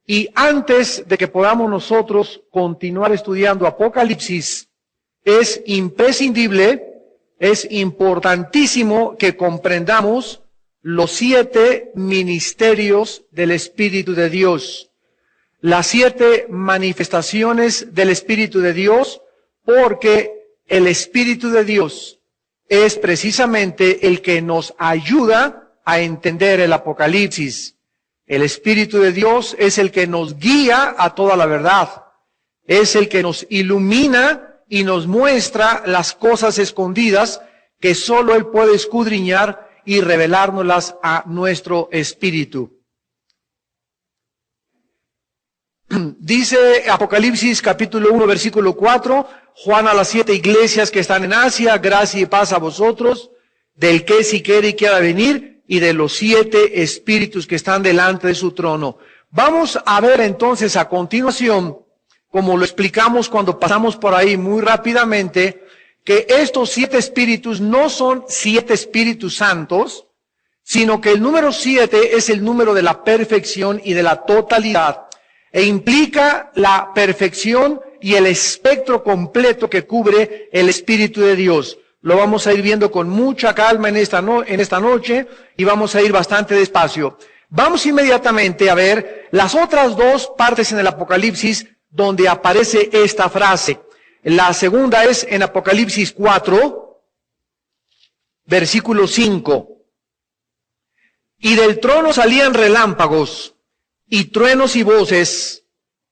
Y antes de que podamos nosotros continuar estudiando Apocalipsis, es imprescindible, es importantísimo que comprendamos los 7 ministerios del Espíritu de Dios, las 7 manifestaciones del Espíritu de Dios, porque el Espíritu de Dios es precisamente el que nos ayuda a entender el Apocalipsis. El Espíritu de Dios es el que nos guía a toda la verdad, es el que nos ilumina y nos muestra las cosas escondidas que solo Él puede escudriñar y revelárnoslas a nuestro espíritu. Dice Apocalipsis capítulo 1 versículo 4, Juan a las 7 iglesias que están en Asia, gracia y paz a vosotros, del que si quiere y quiera venir, y de los 7 espíritus que están delante de su trono. Vamos a ver entonces a continuación, como lo explicamos cuando pasamos por ahí muy rápidamente, que estos 7 espíritus no son 7 espíritus santos, sino que el número 7 es el número de la perfección y de la totalidad, e implica la perfección y el espectro completo que cubre el Espíritu de Dios. Lo vamos a ir viendo con mucha calma en esta noche y vamos a ir bastante despacio. Vamos inmediatamente a ver las otras 2 partes en el Apocalipsis donde aparece esta frase. La segunda es en Apocalipsis 4, versículo 5. Y del trono salían relámpagos y truenos y voces,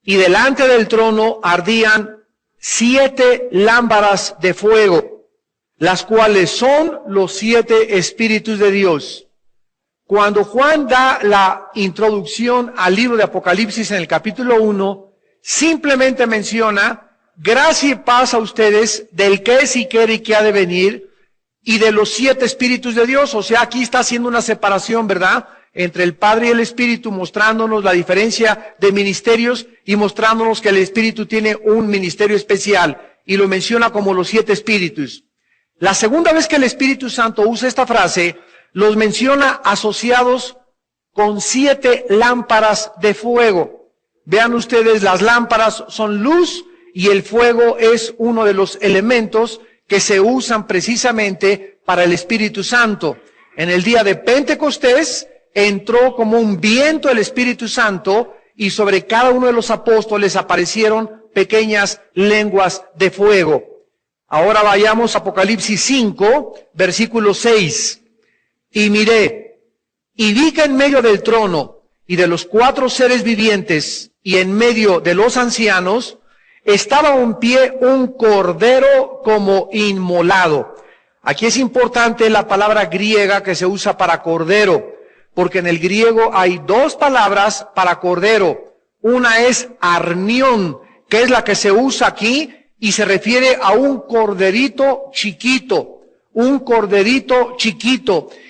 y delante del trono ardían 7 lámparas de fuego, las cuales son los 7 espíritus de Dios. Cuando Juan da la introducción al libro de Apocalipsis en el capítulo 1, simplemente menciona gracia y paz a ustedes del que es y quiere y que ha de venir, y de los 7 espíritus de Dios. O sea, aquí está haciendo una separación, ¿verdad?, entre el Padre y el Espíritu, mostrándonos la diferencia de ministerios y mostrándonos que el Espíritu tiene un ministerio especial, y lo menciona como los 7 espíritus. La segunda vez que el Espíritu Santo usa esta frase, los menciona asociados con 7 lámparas de fuego. Vean ustedes, las lámparas son luz y el fuego es uno de los elementos que se usan precisamente para el Espíritu Santo. En el día de Pentecostés entró como un viento el Espíritu Santo y sobre cada uno de los apóstoles aparecieron pequeñas lenguas de fuego. Ahora vayamos a Apocalipsis 5, versículo 6. Y miré, y vi que en medio del trono y de los 4 seres vivientes y en medio de los ancianos estaba en pie un cordero como inmolado. Aquí es importante la palabra griega que se usa para cordero, porque en el griego hay 2 palabras para cordero. Una es arnión, que es la que se usa aquí y se refiere a un corderito chiquito,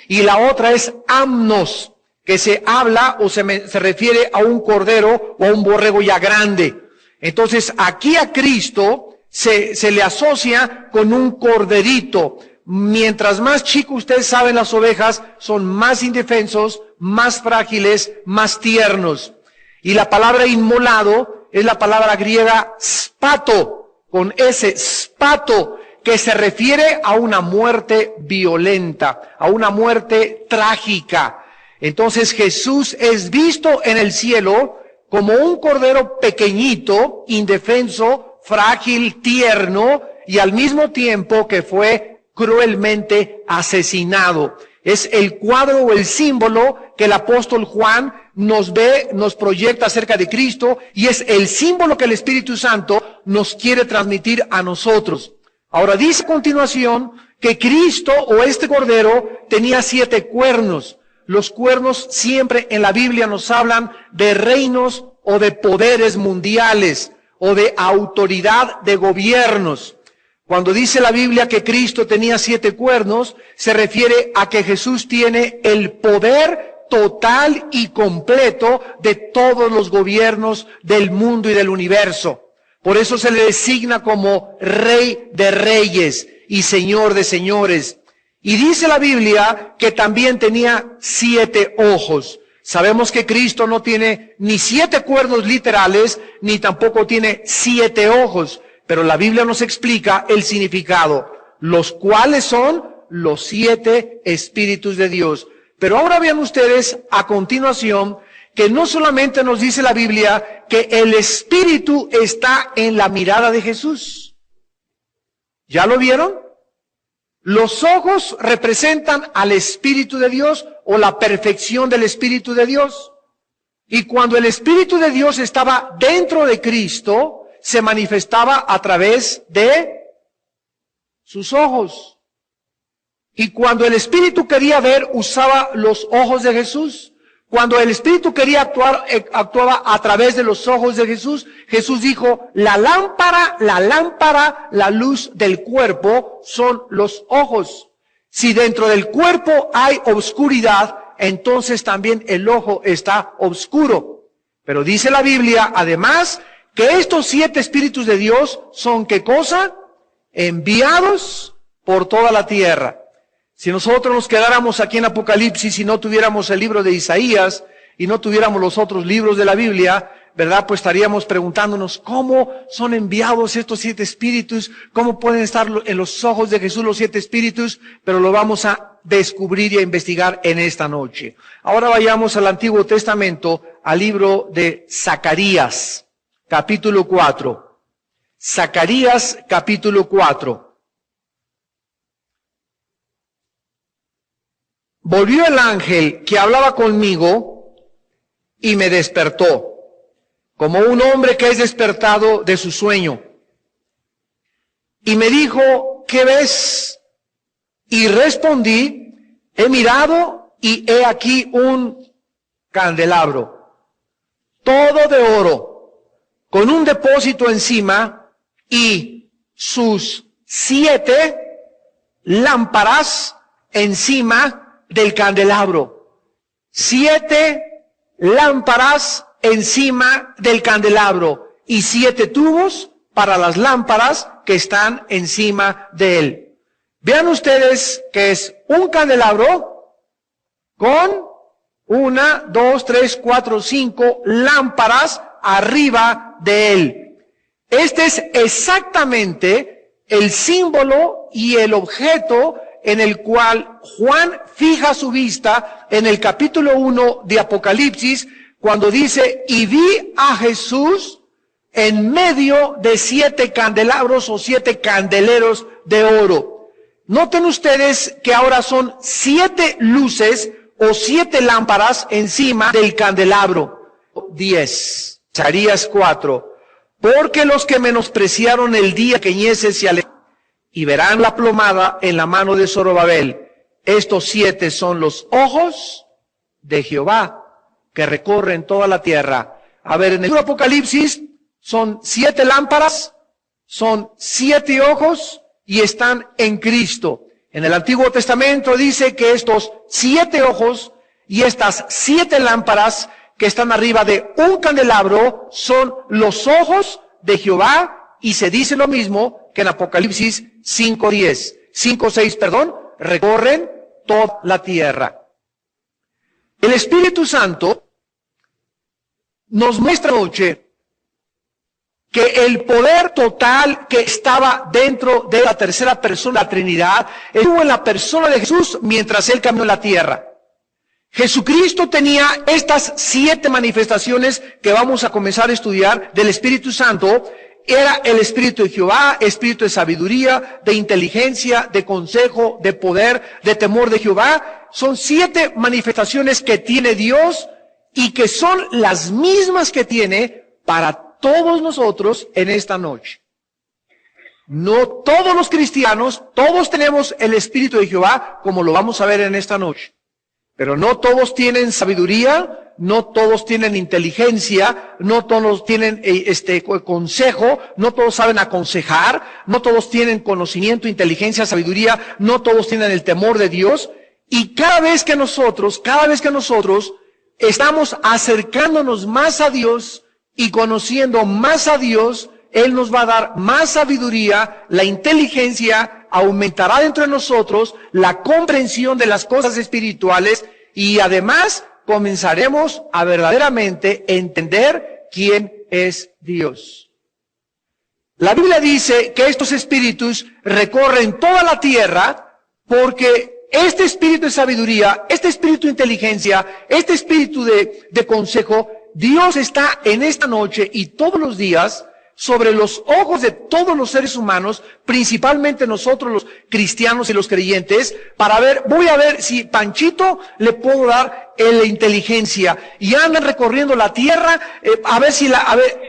y la otra es amnos, que se habla o se refiere a un cordero o a un borrego ya grande. Entonces aquí a Cristo se le asocia con un corderito. Mientras más chico, ustedes saben, las ovejas son más indefensos, más frágiles, más tiernos. Y la palabra inmolado es la palabra griega spato, con S, spato, que se refiere a una muerte violenta, a una muerte trágica. Entonces Jesús es visto en el cielo como un cordero pequeñito, indefenso, frágil, tierno, y al mismo tiempo que fue cruelmente asesinado. Es el cuadro o el símbolo que el apóstol Juan nos proyecta acerca de Cristo, y es el símbolo que el Espíritu Santo nos quiere transmitir a nosotros. Ahora dice a continuación que Cristo o este cordero tenía 7 cuernos. Los cuernos siempre en la Biblia nos hablan de reinos o de poderes mundiales o de autoridad de gobiernos. Cuando dice la Biblia que Cristo tenía 7 cuernos, se refiere a que Jesús tiene el poder total y completo de todos los gobiernos del mundo y del universo. Por eso se le designa como Rey de Reyes y Señor de Señores. Y dice la Biblia que también tenía 7 ojos. Sabemos que Cristo no tiene ni 7 cuernos literales, ni tampoco tiene 7 ojos, pero la Biblia nos explica el significado, los cuales son los 7 espíritus de Dios. Pero ahora vean ustedes a continuación que no solamente nos dice la Biblia que el espíritu está en la mirada de Jesús. ¿Ya lo vieron? Los ojos representan al Espíritu de Dios o la perfección del Espíritu de Dios. Y cuando el Espíritu de Dios estaba dentro de Cristo, se manifestaba a través de sus ojos. Y cuando el Espíritu quería ver, usaba los ojos de Jesús. Cuando el Espíritu quería actuar, actuaba a través de los ojos de Jesús. Jesús dijo, la lámpara, la luz del cuerpo son los ojos. Si dentro del cuerpo hay oscuridad, entonces también el ojo está oscuro. Pero dice la Biblia, además, que estos 7 espíritus de Dios son, ¿qué cosa? Enviados por toda la tierra. Si nosotros nos quedáramos aquí en Apocalipsis y no tuviéramos el libro de Isaías y no tuviéramos los otros libros de la Biblia, ¿verdad? Pues estaríamos preguntándonos cómo son enviados estos 7 espíritus, cómo pueden estar en los ojos de Jesús los 7 espíritus, pero lo vamos a descubrir y a investigar en esta noche. Ahora vayamos al Antiguo Testamento, al libro de Zacarías, capítulo 4. Zacarías, capítulo 4. Volvió el ángel que hablaba conmigo y me despertó, como un hombre que es despertado de su sueño. Y me dijo, ¿qué ves? Y respondí, he mirado y he aquí un candelabro, todo de oro, con un depósito encima y sus 7 lámparas encima del candelabro. 7 lámparas encima del candelabro y 7 tubos para las lámparas que están encima de él. Vean ustedes que es un candelabro con 1, 2, 3, 4, 5 lámparas arriba de él. Este es exactamente el símbolo y el objeto en el cual Juan fija su vista en el capítulo 1 de Apocalipsis, cuando dice, y vi a Jesús en medio de 7 candelabros o 7 candeleros de oro. Noten ustedes que ahora son 7 luces o 7 lámparas encima del candelabro. 10. Zacarías 4. Porque los que menospreciaron el día que ñece se alejaron, y verán la plomada en la mano de Zorobabel. Estos 7 son los ojos de Jehová que recorren toda la tierra. A ver, en el Apocalipsis son 7 lámparas, son 7 ojos y están en Cristo. En el Antiguo Testamento dice que estos 7 ojos y estas 7 lámparas que están arriba de un candelabro son los ojos de Jehová, y se dice lo mismo que en Apocalipsis 5:6, recorren toda la tierra. El Espíritu Santo nos muestra noche que el poder total que estaba dentro de la tercera persona de la Trinidad estuvo en la persona de Jesús mientras Él caminó en la tierra. Jesucristo tenía estas 7 manifestaciones que vamos a comenzar a estudiar del Espíritu Santo. Era el Espíritu de Jehová, Espíritu de sabiduría, de inteligencia, de consejo, de poder, de temor de Jehová. Son 7 manifestaciones que tiene Dios y que son las mismas que tiene para todos nosotros en esta noche. No todos los cristianos, todos tenemos el Espíritu de Jehová, como lo vamos a ver en esta noche. Pero no todos tienen sabiduría, no todos tienen inteligencia, no todos tienen consejo, no todos saben aconsejar, no todos tienen conocimiento, inteligencia, sabiduría, no todos tienen el temor de Dios. Y cada vez que nosotros estamos acercándonos más a Dios y conociendo más a Dios, Él nos va a dar más sabiduría, la inteligencia aumentará dentro de nosotros, la comprensión de las cosas espirituales y además comenzaremos a verdaderamente entender quién es Dios. La Biblia dice que estos espíritus recorren toda la tierra porque este espíritu de sabiduría, este espíritu de inteligencia, este espíritu de consejo, Dios está en esta noche y todos los días sobre los ojos de todos los seres humanos, principalmente nosotros los cristianos y los creyentes, voy a ver si Panchito le puedo dar la inteligencia, y andan recorriendo la tierra,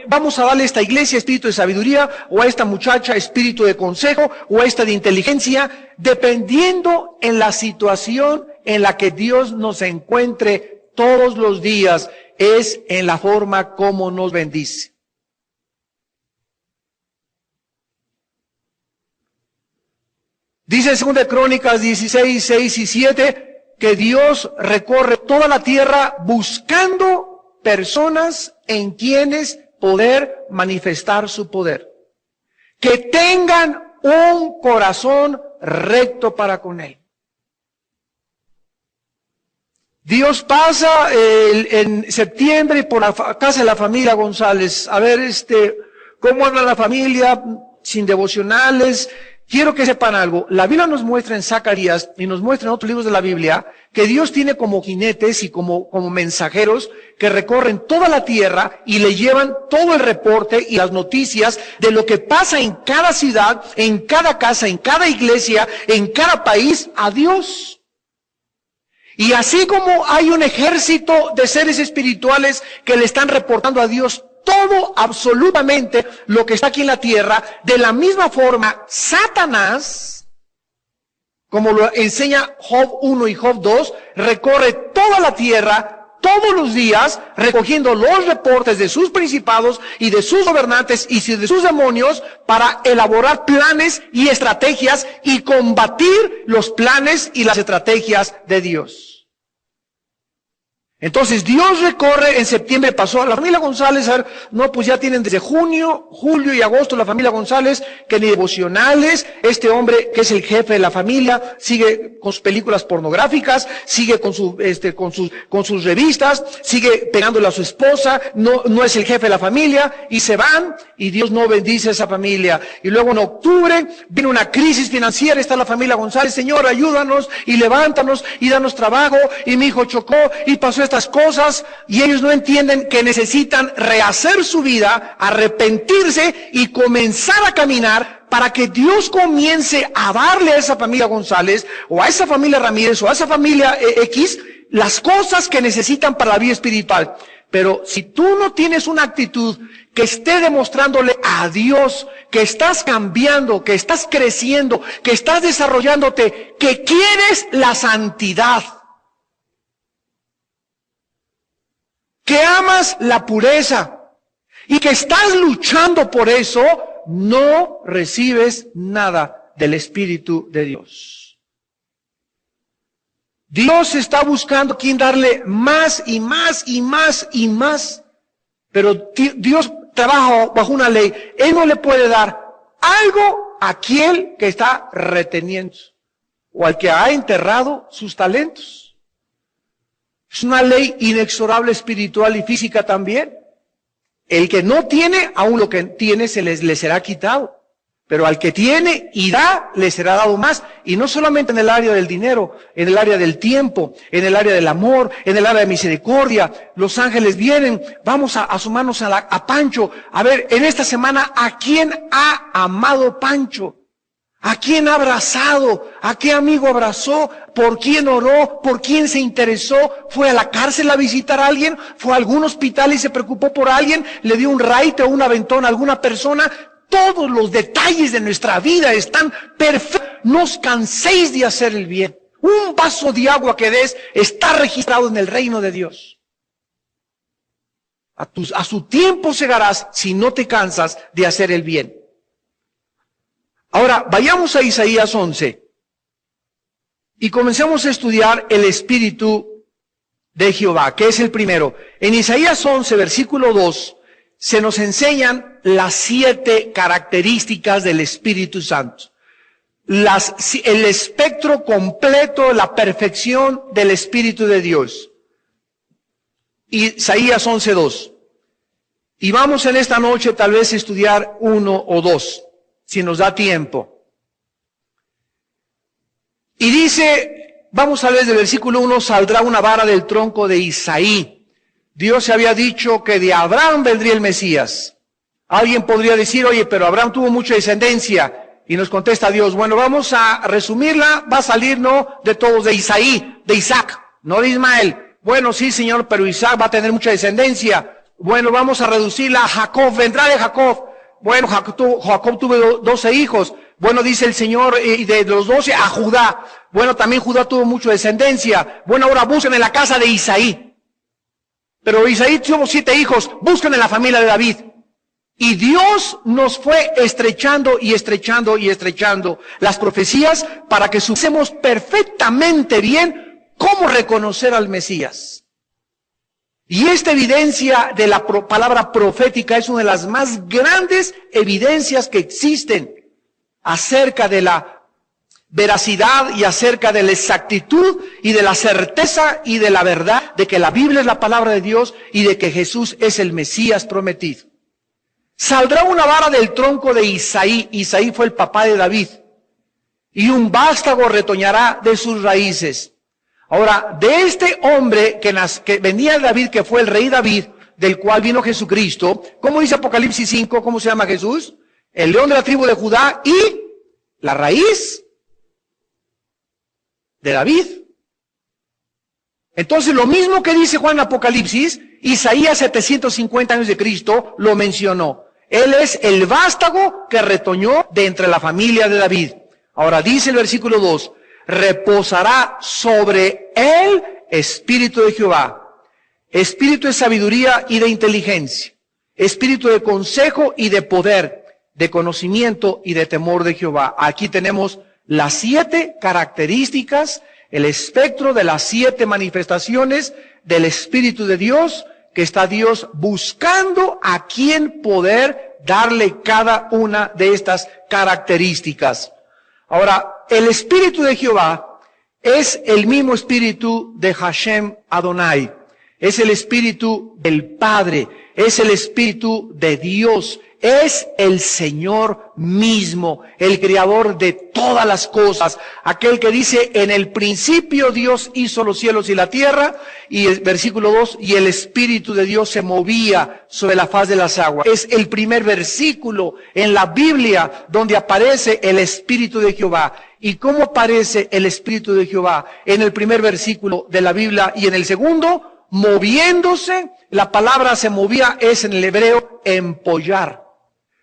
vamos a darle a esta iglesia espíritu de sabiduría, o a esta muchacha espíritu de consejo, o a esta de inteligencia, dependiendo en la situación en la que Dios nos encuentre todos los días, es en la forma como nos bendice. Dice en 2 Crónicas 16, 6 y 7 que Dios recorre toda la tierra buscando personas en quienes poder manifestar su poder. Que tengan un corazón recto para con Él. Dios pasa en septiembre por la casa de la familia González. A ver, cómo anda la familia, sin devocionales. Quiero que sepan algo. La Biblia nos muestra en Zacarías y nos muestra en otros libros de la Biblia que Dios tiene como jinetes y como mensajeros que recorren toda la tierra y le llevan todo el reporte y las noticias de lo que pasa en cada ciudad, en cada casa, en cada iglesia, en cada país a Dios. Y así como hay un ejército de seres espirituales que le están reportando a Dios todo, absolutamente, lo que está aquí en la tierra, de la misma forma, Satanás, como lo enseña Job 1 y Job 2, recorre toda la tierra, todos los días, recogiendo los reportes de sus principados y de sus gobernantes y de sus demonios para elaborar planes y estrategias y combatir los planes y las estrategias de Dios. Entonces Dios recorre, en septiembre pasó a la familia González, a ver, no, pues ya tienen desde junio, julio y agosto la familia González, que ni devocionales, este hombre que es el jefe de la familia, sigue con sus películas pornográficas, sigue con sus revistas, sigue pegándole a su esposa, no es el jefe de la familia, y se van, y Dios no bendice a esa familia. Y luego en octubre viene una crisis financiera, está la familia González, Señor, ayúdanos, y levántanos, y danos trabajo, y mi hijo chocó, y pasó estas cosas, y ellos no entienden que necesitan rehacer su vida, arrepentirse y comenzar a caminar para que Dios comience a darle a esa familia González, o a esa familia Ramírez, o a esa familia X, las cosas que necesitan para la vida espiritual. Pero si tú no tienes una actitud que esté demostrándole a Dios que estás cambiando, que estás creciendo, que estás desarrollándote, que quieres la santidad, que amas la pureza y que estás luchando por eso, no recibes nada del Espíritu de Dios. Dios está buscando quien darle más y más y más y más, pero Dios trabaja bajo una ley. Él no le puede dar algo a aquel que está reteniendo o al que ha enterrado sus talentos. Es una ley inexorable espiritual y física también. El que no tiene, aún lo que tiene le será quitado. Pero al que tiene y da, le será dado más. Y no solamente en el área del dinero, en el área del tiempo, en el área del amor, en el área de misericordia. Los ángeles vienen, vamos a sumarnos a Pancho. A ver, en esta semana, ¿a quién ha amado Pancho? ¿A quién ha abrazado? ¿A qué amigo abrazó? ¿Por quién oró? ¿Por quién se interesó? ¿Fue a la cárcel a visitar a alguien? ¿Fue a algún hospital y se preocupó por alguien? ¿Le dio un raite o un aventón a alguna persona? Todos los detalles de nuestra vida están perfectos. No os canséis de hacer el bien. Un vaso de agua que des está registrado en el reino de Dios. A su tiempo segarás si no te cansas de hacer el bien. Ahora, vayamos a Isaías 11 y comencemos a estudiar el Espíritu de Jehová, que es el primero. En Isaías 11, versículo 2, se nos enseñan las 7 características del Espíritu Santo. El espectro completo, la perfección del Espíritu de Dios. Isaías 11:2. Y vamos en esta noche tal vez a estudiar uno o dos, si nos da tiempo. Y dice, vamos a ver del versículo 1, saldrá una vara del tronco de Isaí. Dios se había dicho que de Abraham vendría el Mesías. Alguien podría decir, oye, pero Abraham tuvo mucha descendencia. Y nos contesta Dios, bueno, vamos a resumirla, va a salir, no de todos, de Isaí, de Isaac, no de Ismael. Bueno, sí, Señor, pero Isaac va a tener mucha descendencia. Bueno, vamos a reducirla a Jacob, vendrá de Jacob. Bueno, Jacob tuvo 12 hijos. Bueno, dice el Señor, y de los 12 a Judá. Bueno, también Judá tuvo mucha descendencia. Bueno, ahora busquen en la casa de Isaí. Pero Isaí tuvo 7 hijos, busquen en la familia de David. Y Dios nos fue estrechando y estrechando y estrechando las profecías para que supiésemos perfectamente bien cómo reconocer al Mesías. Y esta evidencia de la palabra profética es una de las más grandes evidencias que existen acerca de la veracidad y acerca de la exactitud y de la certeza y de la verdad de que la Biblia es la palabra de Dios y de que Jesús es el Mesías prometido. Saldrá una vara del tronco de Isaí. Isaí fue el papá de David. Y un vástago retoñará de sus raíces. Ahora, de este hombre que venía de David, que fue el rey David, del cual vino Jesucristo, ¿cómo dice Apocalipsis 5? ¿Cómo se llama Jesús? El león de la tribu de Judá y la raíz de David. Entonces, lo mismo que dice Juan en Apocalipsis, Isaías 750 años de Cristo lo mencionó. Él es el vástago que retoñó de entre la familia de David. Ahora dice el versículo 2, reposará sobre él espíritu de Jehová, espíritu de sabiduría y de inteligencia, espíritu de consejo y de poder, de conocimiento y de temor de Jehová. Aquí tenemos las 7 características, el espectro de las 7 manifestaciones del Espíritu de Dios, que está Dios buscando a quien poder darle cada una de estas características. Ahora, el Espíritu de Jehová es el mismo Espíritu de Hashem Adonai. Es el Espíritu del Padre. Es el Espíritu de Dios. Es el Señor mismo, el Creador de todas las cosas. Aquel que dice, en el principio Dios hizo los cielos y la tierra. Y el versículo 2, y el Espíritu de Dios se movía sobre la faz de las aguas. Es el primer versículo en la Biblia donde aparece el Espíritu de Jehová. ¿Y cómo aparece el Espíritu de Jehová? En el primer versículo de la Biblia y en el segundo, moviéndose. La palabra se movía es en el hebreo empollar.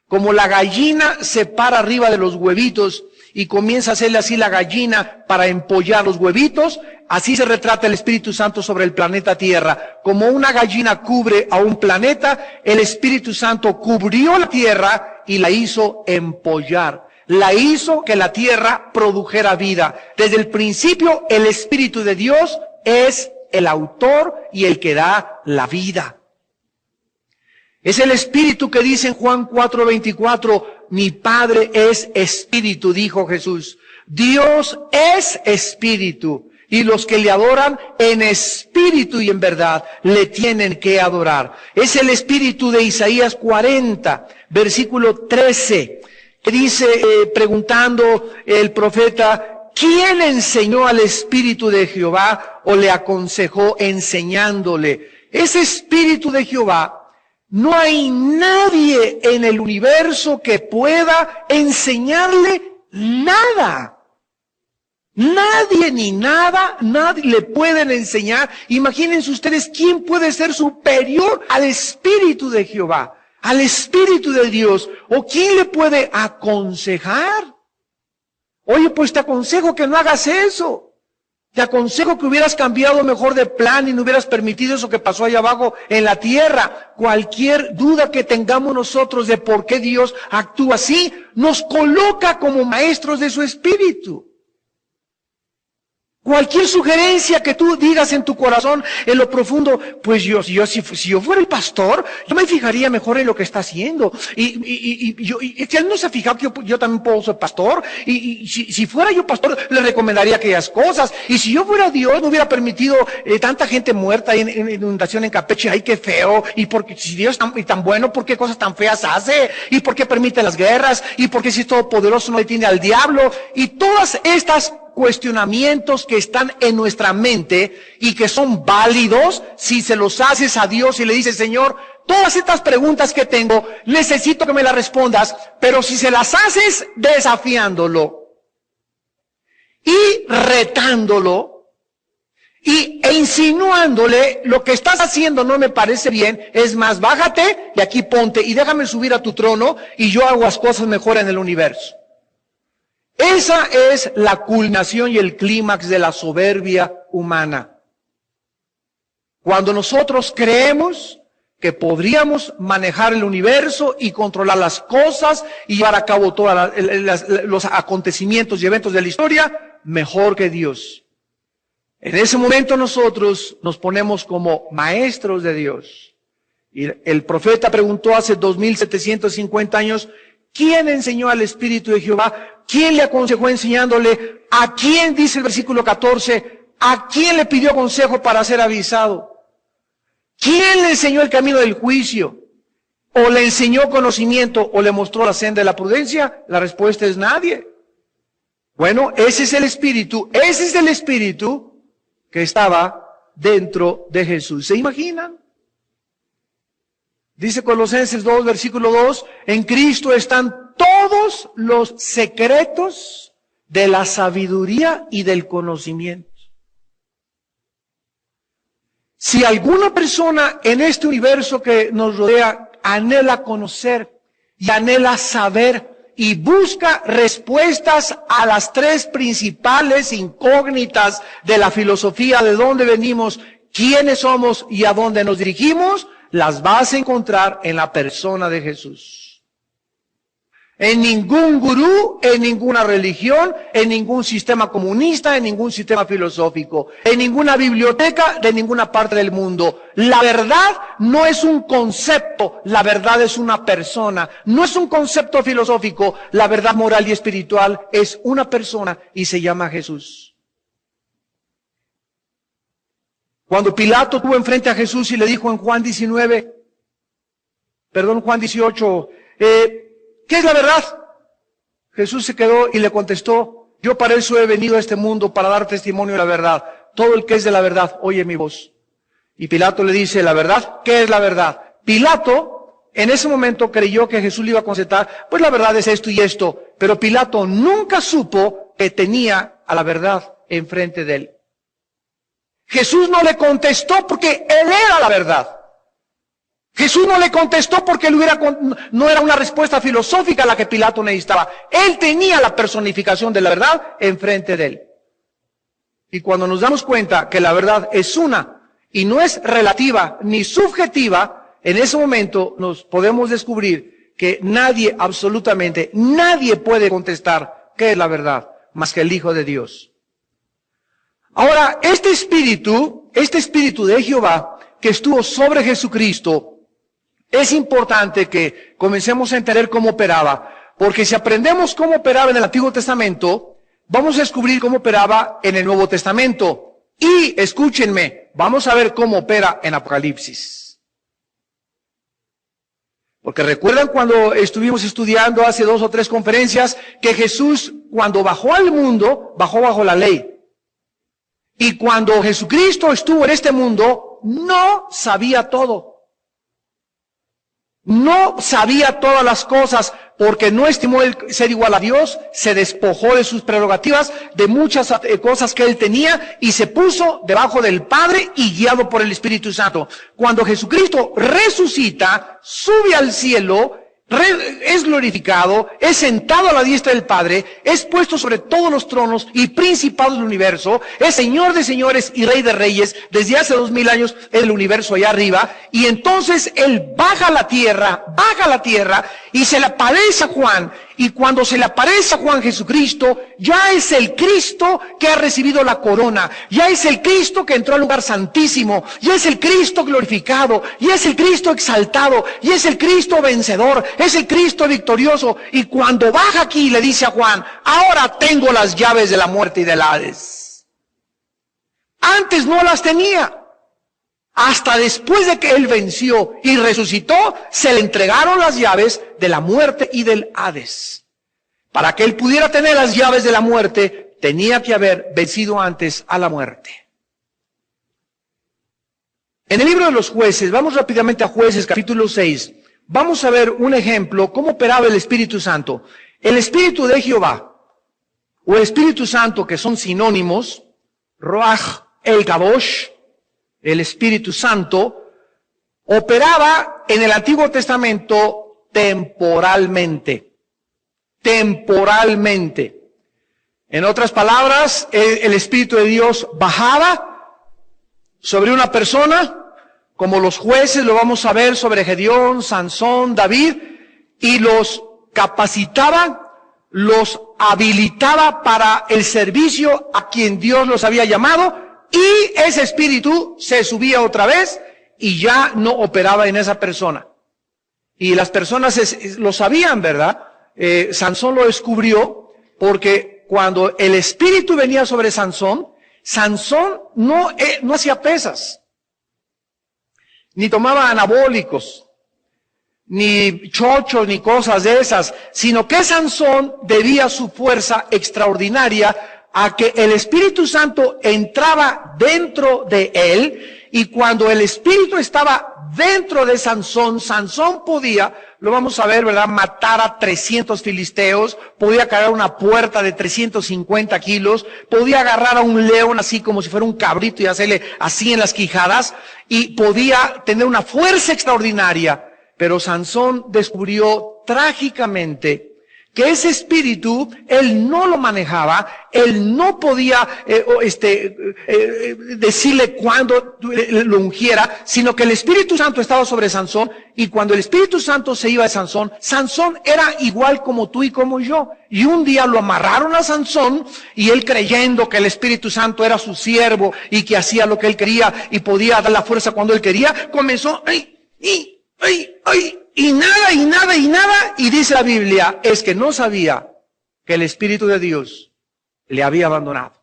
Como la gallina se para arriba de los huevitos y comienza a hacerle así la gallina para empollar los huevitos, así se retrata el Espíritu Santo sobre el planeta Tierra. Como una gallina cubre a un planeta, el Espíritu Santo cubrió la Tierra y la hizo empollar. La hizo que la Tierra produjera vida. Desde el principio, el Espíritu de Dios es el autor y el que da la vida. Es el Espíritu que dice en Juan 4:24, mi Padre es Espíritu, dijo Jesús. Dios es Espíritu, y los que le adoran en espíritu y en verdad le tienen que adorar. Es el Espíritu de Isaías 40, versículo 13, que dice, preguntando el profeta, ¿quién enseñó al Espíritu de Jehová o le aconsejó enseñándole? Ese Espíritu de Jehová, no hay nadie en el universo que pueda enseñarle nada. Nadie ni nada, nadie le pueden enseñar. Imagínense ustedes quién puede ser superior al Espíritu de Jehová, al Espíritu de Dios, o quién le puede aconsejar. Oye, pues te aconsejo que no hagas eso. Te aconsejo que hubieras cambiado mejor de plan y no hubieras permitido eso que pasó allá abajo en la tierra. Cualquier duda que tengamos nosotros de por qué Dios actúa así, nos coloca como maestros de su Espíritu. Cualquier sugerencia que tú digas en tu corazón, en lo profundo, pues si yo fuera el pastor, yo me fijaría mejor en lo que está haciendo. Y él no se ha fijado que yo también puedo ser pastor. Y si fuera yo pastor, le recomendaría aquellas cosas. Y si yo fuera Dios, no hubiera permitido tanta gente muerta en inundación en Campeche. Ay, qué feo. Y porque si Dios es tan bueno, ¿por qué cosas tan feas hace? ¿Y por qué permite las guerras? ¿Y por qué si es todopoderoso no detiene al diablo? Y todas estas cuestionamientos que están en nuestra mente y que son válidos si se los haces a Dios y le dices, Señor, todas estas preguntas que tengo, necesito que me las respondas, pero si se las haces desafiándolo y retándolo e insinuándole, lo que estás haciendo no me parece bien, es más, bájate de aquí, ponte y déjame subir a tu trono y yo hago las cosas mejor en el universo. Esa es la culminación y el clímax de la soberbia humana. Cuando nosotros creemos que podríamos manejar el universo y controlar las cosas y llevar a cabo todos los acontecimientos y eventos de la historia, mejor que Dios. En ese momento nosotros nos ponemos como maestros de Dios. Y el profeta preguntó hace 2750 años, ¿quién enseñó al Espíritu de Jehová? ¿Quién le aconsejó enseñándole? ¿A quién, dice el versículo 14, a quién le pidió consejo para ser avisado? ¿Quién le enseñó el camino del juicio? ¿O le enseñó conocimiento o le mostró la senda de la prudencia? La respuesta es nadie. Bueno, ese es el Espíritu que estaba dentro de Jesús. ¿Se imaginan? Dice Colosenses 2, versículo 2, en Cristo están todos los secretos de la sabiduría y del conocimiento. Si alguna persona en este universo que nos rodea anhela conocer y anhela saber y busca respuestas a las tres principales incógnitas de la filosofía, de dónde venimos, quiénes somos y a dónde nos dirigimos, las vas a encontrar en la persona de Jesús. En ningún gurú, en ninguna religión, en ningún sistema comunista, en ningún sistema filosófico, en ninguna biblioteca de ninguna parte del mundo. La verdad no es un concepto, la verdad es una persona. No es un concepto filosófico, la verdad moral y espiritual es una persona y se llama Jesús. Cuando Pilato tuvo enfrente a Jesús y le dijo en Juan 18, ¿qué es la verdad? Jesús se quedó y le contestó, yo para eso he venido a este mundo, para dar testimonio de la verdad. Todo el que es de la verdad, oye mi voz. Y Pilato le dice, ¿la verdad? ¿Qué es la verdad? Pilato en ese momento creyó que Jesús le iba a contestar, pues la verdad es esto y esto. Pero Pilato nunca supo que tenía a la verdad enfrente de él. Jesús no le contestó porque él era la verdad. Jesús no le contestó porque no era una respuesta filosófica la que Pilato necesitaba. Él tenía la personificación de la verdad enfrente de él. Y cuando nos damos cuenta que la verdad es una y no es relativa ni subjetiva, en ese momento nos podemos descubrir que nadie, absolutamente nadie puede contestar qué es la verdad más que el Hijo de Dios. Ahora, este espíritu de Jehová que estuvo sobre Jesucristo, es importante que comencemos a entender cómo operaba, porque si aprendemos cómo operaba en el Antiguo Testamento, vamos a descubrir cómo operaba en el Nuevo Testamento. Y, escúchenme, vamos a ver cómo opera en Apocalipsis. Porque recuerdan cuando estuvimos estudiando hace 2 o 3 conferencias, que Jesús, cuando bajó al mundo, bajó bajo la ley. Y cuando Jesucristo estuvo en este mundo, no sabía todo. No sabía todas las cosas porque no estimó el ser igual a Dios, se despojó de sus prerrogativas, de muchas cosas que él tenía y se puso debajo del Padre y guiado por el Espíritu Santo. Cuando Jesucristo resucita, sube al cielo, es glorificado, es sentado a la diestra del Padre, es puesto sobre todos los tronos y principados del universo, es Señor de señores y Rey de reyes, desde hace 2000 años el universo allá arriba, y entonces Él baja a la tierra, y se le aparece a Juan, y cuando se le aparece a Juan Jesucristo, ya es el Cristo que ha recibido la corona, ya es el Cristo que entró al lugar santísimo, ya es el Cristo glorificado, ya es el Cristo exaltado, ya es el Cristo vencedor, es el Cristo victorioso, y cuando baja aquí le dice a Juan, ahora tengo las llaves de la muerte y del Hades. Antes no las tenía. Hasta después de que él venció y resucitó, se le entregaron las llaves de la muerte y del Hades. Para que él pudiera tener las llaves de la muerte, tenía que haber vencido antes a la muerte. En el libro de los Jueces, vamos rápidamente a Jueces capítulo 6, vamos a ver un ejemplo, cómo operaba el Espíritu Santo. El Espíritu de Jehová, o el Espíritu Santo, que son sinónimos, Ruach el Kadosh, el Espíritu Santo, operaba en el Antiguo Testamento temporalmente. Temporalmente. En otras palabras, el Espíritu de Dios bajaba sobre una persona, como los jueces, lo vamos a ver sobre Gedeón, Sansón, David, y los capacitaba, los habilitaba para el servicio a quien Dios los había llamado, y ese espíritu se subía otra vez y ya no operaba en esa persona. Y las personas lo sabían, ¿verdad? Sansón lo descubrió porque cuando el espíritu venía sobre Sansón, Sansón no hacía pesas, ni tomaba anabólicos, ni chochos, ni cosas de esas, sino que Sansón debía su fuerza extraordinaria a que el Espíritu Santo entraba dentro de él, y cuando el Espíritu estaba dentro de Sansón, Sansón podía, lo vamos a ver, ¿verdad?, matar a 300 filisteos, podía cargar una puerta de 350 kilos, podía agarrar a un león así como si fuera un cabrito y hacerle así en las quijadas, y podía tener una fuerza extraordinaria. Pero Sansón descubrió trágicamente que ese espíritu, él no lo manejaba, él no podía decirle cuándo lo ungiera, sino que el Espíritu Santo estaba sobre Sansón, y cuando el Espíritu Santo se iba de Sansón, Sansón era igual como tú y como yo. Y un día lo amarraron a Sansón, y él, creyendo que el Espíritu Santo era su siervo, y que hacía lo que él quería, y podía dar la fuerza cuando él quería, comenzó, y nada, y dice la Biblia, es que no sabía que el Espíritu de Dios le había abandonado.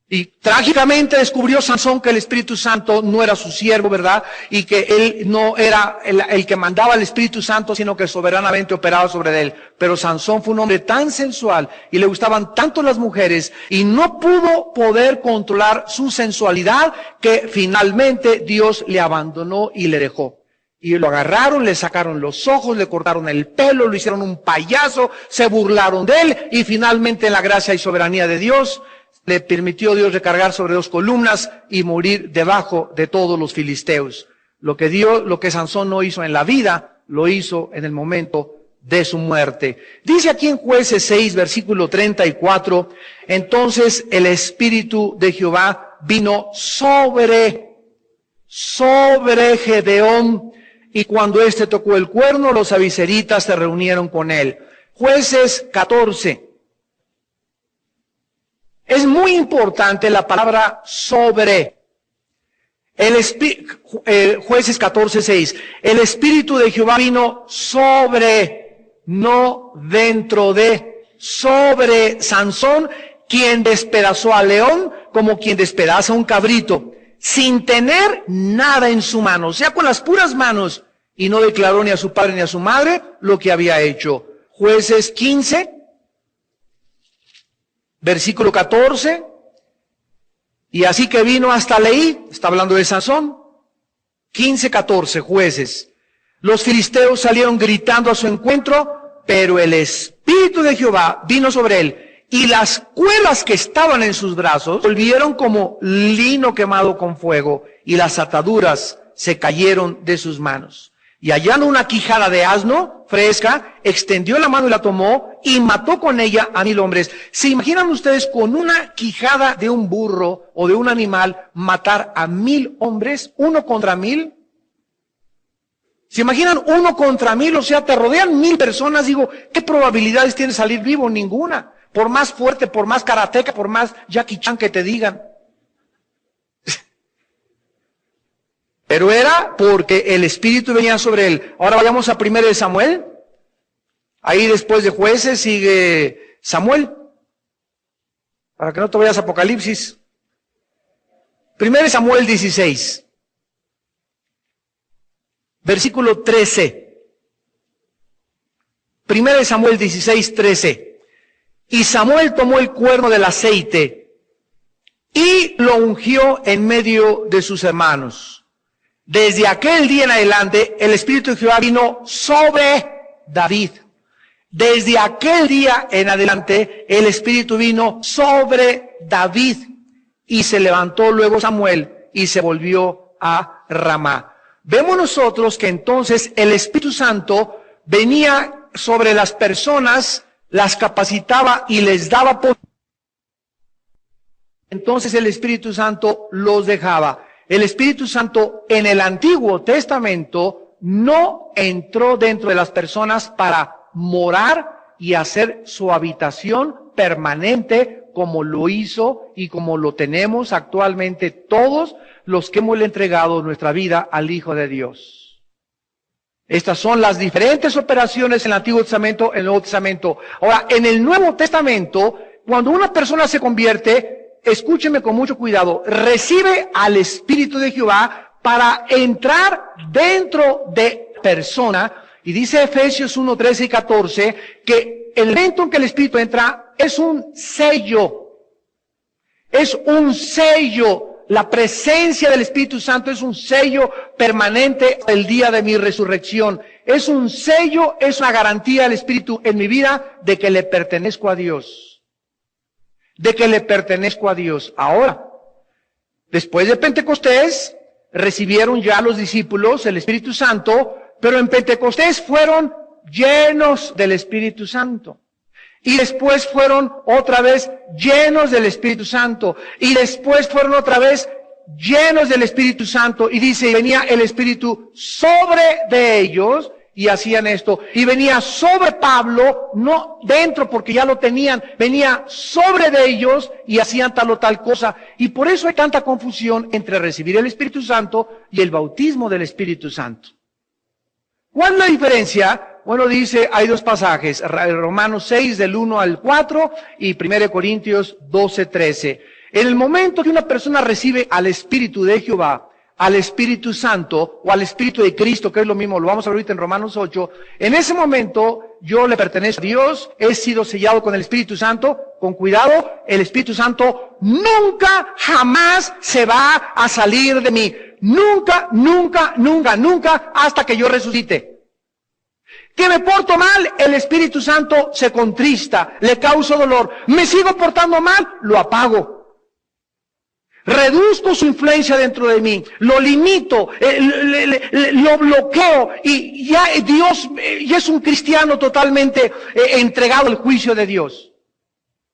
Y trágicamente descubrió Sansón que el Espíritu Santo no era su siervo, ¿verdad? Y que él no era el que mandaba al Espíritu Santo, sino que soberanamente operaba sobre él. Pero Sansón fue un hombre tan sensual y le gustaban tanto las mujeres, y no pudo poder controlar su sensualidad, que finalmente Dios le abandonó y le dejó. Y lo agarraron, le sacaron los ojos, le cortaron el pelo, lo hicieron un payaso, se burlaron de él, y finalmente, en la gracia y soberanía de Dios, le permitió Dios recargar sobre 2 columnas y morir debajo de todos los filisteos. Lo que Sansón no hizo en la vida, lo hizo en el momento de su muerte. Dice aquí en Jueces 6, versículo 34, entonces el Espíritu de Jehová vino sobre Gedeón, y cuando éste tocó el cuerno, los aviseritas se reunieron con él. Jueces 14. Es muy importante la palabra sobre. Jueces 14:6. El Espíritu de Jehová vino sobre, no dentro de, sobre Sansón, quien despedazó al león como quien despedaza un cabrito, sin tener nada en su mano, o sea, con las puras manos, y no declaró ni a su padre ni a su madre lo que había hecho. Jueces 15. Versículo 14, y así que vino hasta Leí, está hablando de Sansón, 15:14, Jueces. Los filisteos salieron gritando a su encuentro, pero el Espíritu de Jehová vino sobre él, y las cuerdas que estaban en sus brazos volvieron como lino quemado con fuego, y las ataduras se cayeron de sus manos. Y hallando una quijada de asno fresca, extendió la mano y la tomó, y mató con ella a 1000 hombres. ¿Se imaginan ustedes con una quijada de un burro o de un animal matar a 1000 hombres, 1 contra 1000? ¿Se imaginan 1 contra 1000? O sea, te rodean 1000 personas. Digo, ¿qué probabilidades tiene salir vivo? Ninguna. Por más fuerte, por más karateca, por más Jackie Chan que te digan. Pero era porque el Espíritu venía sobre él. Ahora vayamos a 1 Samuel. Ahí después de Jueces sigue Samuel. Para que no te vayas a Apocalipsis. 1 Samuel 16. Versículo 13. 1 Samuel 16, 13. Y Samuel tomó el cuerno del aceite y lo ungió en medio de sus hermanos. Desde aquel día en adelante, el Espíritu de Jehová vino sobre David. Desde aquel día en adelante, el Espíritu vino sobre David. Y se levantó luego Samuel y se volvió a Ramá. Vemos nosotros que entonces el Espíritu Santo venía sobre las personas, las capacitaba y les daba poder. Entonces el Espíritu Santo los dejaba. El Espíritu Santo en el Antiguo Testamento no entró dentro de las personas para morar y hacer su habitación permanente como lo hizo y como lo tenemos actualmente todos los que hemos entregado nuestra vida al Hijo de Dios. Estas son las diferentes operaciones en el Antiguo Testamento, en el Nuevo Testamento. Ahora, en el Nuevo Testamento, cuando una persona se convierte, escúcheme con mucho cuidado, recibe al Espíritu de Jehová para entrar dentro de persona. Y dice Efesios 1, 13 y 14, que el momento en que el Espíritu entra es un sello. Es un sello. La presencia del Espíritu Santo es un sello permanente el día de mi resurrección. Es un sello, es una garantía del Espíritu en mi vida de que le pertenezco a Dios. De que le pertenezco a Dios. Ahora, después de Pentecostés, recibieron ya los discípulos el Espíritu Santo, pero en Pentecostés fueron llenos del Espíritu Santo. Y después fueron otra vez llenos del Espíritu Santo. Y después fueron otra vez llenos del Espíritu Santo. Y dice, y venía el Espíritu sobre de ellos y hacían esto. Y venía sobre Pablo, no dentro porque ya lo tenían, venía sobre de ellos y hacían tal o tal cosa. Y por eso hay tanta confusión entre recibir el Espíritu Santo y el bautismo del Espíritu Santo. ¿Cuál es la diferencia? Bueno, dice, hay 2 pasajes, Romanos 6 del 1 al 4 y 1 Corintios 12, 13. En el momento que una persona recibe al Espíritu de Jehová, al Espíritu Santo o al Espíritu de Cristo, que es lo mismo, lo vamos a ver ahorita en Romanos 8, en ese momento yo le pertenezco a Dios, he sido sellado con el Espíritu Santo, con cuidado, el Espíritu Santo nunca, jamás se va a salir de mí. Nunca, nunca, nunca, nunca, hasta que yo resucite. Que me porto mal, el Espíritu Santo se contrista, le causo dolor. Me sigo portando mal, lo apago. Reduzco su influencia dentro de mí, lo limito, lo bloqueo y ya Dios ya es un cristiano totalmente entregado al juicio de Dios.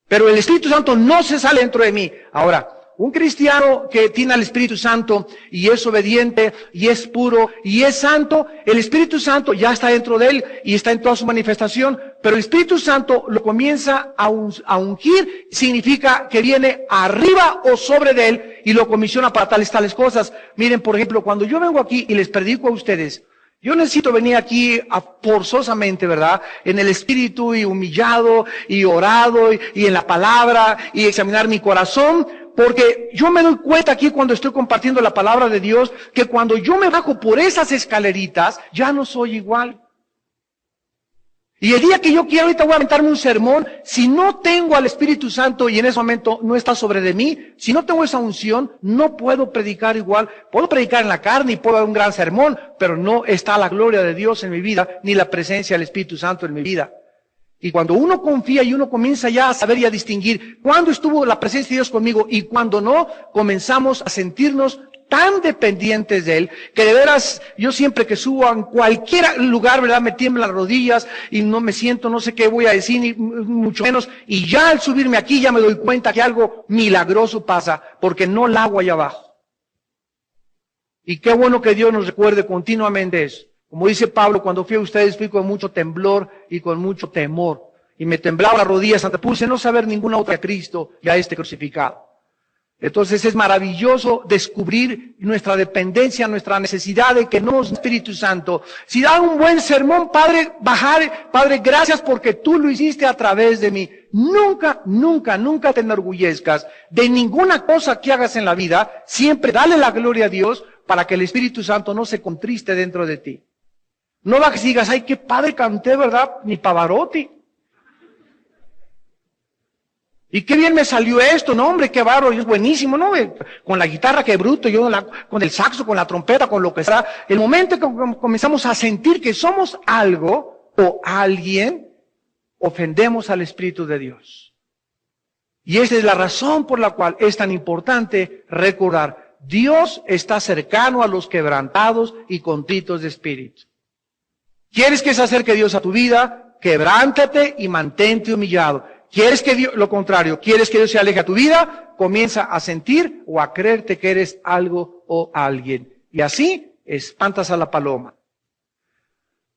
Pero el Espíritu Santo no se sale dentro de mí. Ahora, un cristiano que tiene al Espíritu Santo y es obediente y es puro y es santo, el Espíritu Santo ya está dentro de él y está en toda su manifestación, pero el Espíritu Santo lo comienza a ungir, significa que viene arriba o sobre de él y lo comisiona para tales cosas. Miren, por ejemplo, cuando yo vengo aquí y les predico a ustedes, yo necesito venir aquí forzosamente, ¿verdad? En el Espíritu y humillado y orado y en la palabra y examinar mi corazón. Porque yo me doy cuenta aquí cuando estoy compartiendo la palabra de Dios, que cuando yo me bajo por esas escaleritas, ya no soy igual. Y el día que yo quiero, ahorita voy a aventarme un sermón, si no tengo al Espíritu Santo y en ese momento no está sobre de mí, si no tengo esa unción, no puedo predicar igual. Puedo predicar en la carne y puedo dar un gran sermón, pero no está la gloria de Dios en mi vida, ni la presencia del Espíritu Santo en mi vida. Y cuando uno confía y uno comienza ya a saber y a distinguir cuándo estuvo la presencia de Dios conmigo y cuándo no, comenzamos a sentirnos tan dependientes de Él, que de veras, yo siempre que subo a cualquier lugar, ¿verdad? Me tiemblan las rodillas y no me siento, no sé qué voy a decir, ni mucho menos. Y ya al subirme aquí ya me doy cuenta que algo milagroso pasa, porque no la hago allá abajo. Y qué bueno que Dios nos recuerde continuamente eso. Como dice Pablo, cuando fui a ustedes fui con mucho temblor y con mucho temor. Y me temblaba las rodillas, hasta puse no saber ninguna otra a Cristo y a este crucificado. Entonces es maravilloso descubrir nuestra dependencia, nuestra necesidad de que no es Espíritu Santo. Si da un buen sermón, Padre, Padre, gracias porque tú lo hiciste a través de mí. Nunca, nunca, nunca te enorgullezcas de ninguna cosa que hagas en la vida. Siempre dale la gloria a Dios para que el Espíritu Santo no se contriste dentro de ti. No vas y digas, ay, qué padre canté, ¿verdad? Ni Pavarotti. Y qué bien me salió esto, no hombre, qué bárbaro, es buenísimo, ¿no? Con la guitarra, qué bruto, con el saxo, con la trompeta, con lo que sea. El momento que comenzamos a sentir que somos algo o alguien, ofendemos al Espíritu de Dios. Y esa es la razón por la cual es tan importante recordar, Dios está cercano a los quebrantados y contritos de espíritu. ¿Quieres que se acerque Dios a tu vida? Quebrántate y mantente humillado. ¿Quieres que Dios, lo contrario, quieres que Dios se aleje a tu vida? Comienza a sentir o a creerte que eres algo o alguien. Y así espantas a la paloma.